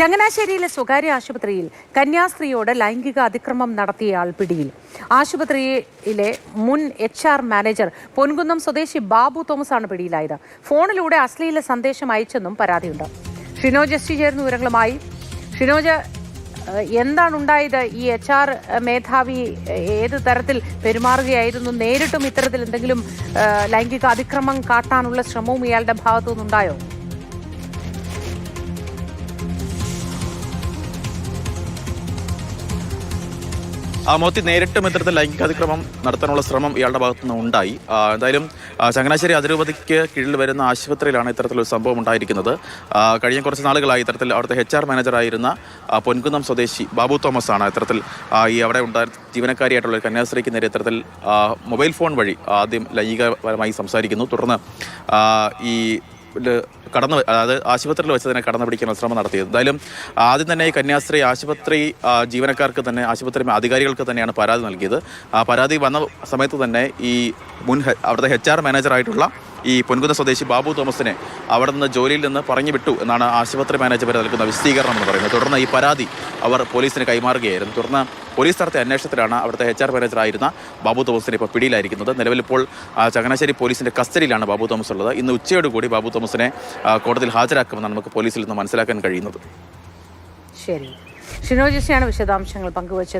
ചങ്ങനാശ്ശേരിയിലെ സ്വകാര്യ ആശുപത്രിയിൽ കന്യാസ്ത്രീയോട് ലൈംഗിക അതിക്രമം നടത്തിയയാൾ പിടിയിൽ. ആശുപത്രിയിലെ മുൻ HR മാനേജർ പൊൻകുന്നം സ്വദേശി ബാബു തോമസ് ആണ് പിടിയിലായത്. ഫോണിലൂടെ അശ്ലീല സന്ദേശം അയച്ചെന്നും പരാതിയുണ്ട്. ഷിനോജ് എസ് ചേർന്ന വിവരങ്ങളുമായി. ഷിനോജ്, എന്താണ് ഉണ്ടായത്? ഈ HR മേധാവി ഏത് തരത്തിൽ പെരുമാറുകയായിരുന്നു? നേരിട്ടും ഇത്തരത്തിൽ എന്തെങ്കിലും ലൈംഗിക അതിക്രമം കാട്ടാനുള്ള ശ്രമവും ഇയാളുടെ ഭാഗത്തുനിന്നുണ്ടായോ? മോത്തി നേരിട്ടും ഇത്തരത്തിൽ ലൈംഗികാതിക്രമം നടത്താനുള്ള ശ്രമം ഇയാളുടെ ഭാഗത്തുനിന്ന് ഉണ്ടായി. എന്തായാലും ചങ്ങനാശ്ശേരി അതിരൂപതയ്ക്ക് കീഴിൽ വരുന്ന ആശുപത്രിയിലാണ് ഇത്തരത്തിലൊരു സംഭവം ഉണ്ടായിരിക്കുന്നത്. കഴിഞ്ഞ കുറച്ച് നാളുകളായി ഇത്തരത്തിൽ അവിടുത്തെ HR മാനേജറായിരുന്ന പൊൻകുന്നം സ്വദേശി ബാബു തോമസ് ആണ് ഇത്തരത്തിൽ ഈ അവിടെ ജീവനക്കാരിയായിട്ടുള്ള ഒരു കന്യാസ്ത്രീക്ക് നേരെ ഇത്തരത്തിൽ മൊബൈൽ ഫോൺ വഴി ആദ്യം ലൈംഗികപരമായി സംസാരിക്കുന്നു. തുടർന്ന് ഈ അതായത് ആശുപത്രിയിൽ വെച്ച് തന്നെ കടന്നു പിടിക്കാനുള്ള ശ്രമം നടത്തിയത്. എന്തായാലും ആദ്യം തന്നെ ഈ കന്യാസ്ത്രീ ആശുപത്രി ജീവനക്കാർക്ക് തന്നെ, ആശുപത്രി അധികാരികൾക്ക് തന്നെയാണ് പരാതി നൽകിയത്. പരാതി വന്ന സമയത്ത് തന്നെ ഈ അവിടുത്തെ HR മാനേജറായിട്ടുള്ള ഈ പൊൻകുന്നം സ്വദേശി ബാബു തോമസിനെ അവിടെ നിന്ന് ജോലിയിൽ നിന്ന് പറഞ്ഞു വിട്ടു എന്നാണ് ആശുപത്രി മാനേജർ നൽകുന്ന വിശദീകരണം എന്ന് പറയുന്നത്. തുടർന്ന് ഈ പരാതി അവർ പോലീസിന് കൈമാറുകയായിരുന്നു. തുടർന്ന് പോലീസ് നടത്തിയ അന്വേഷണത്തിലാണ് അവിടുത്തെ HR മാനേജറായിരുന്ന ബാബു തോമസിനെ ഇപ്പോൾ പിടിയിലായിരിക്കുന്നത്. നിലവിലിപ്പോൾ ചങ്ങനാശ്ശേരി പോലീസിന്റെ കസ്റ്റഡിയിലാണ് ബാബു തോമസ് ഉള്ളത്. ഇന്ന് ഉച്ചയോടുകൂടി ബാബു തോമസിനെ കോടതിയിൽ ഹാജരാക്കുമെന്നാണ് നമുക്ക് പോലീസിൽ നിന്ന് മനസ്സിലാക്കാൻ കഴിയുന്നത്. ശരി, ഷിനോജിയാണ് വിശദാംശങ്ങൾ പങ്കുവച്ചത്.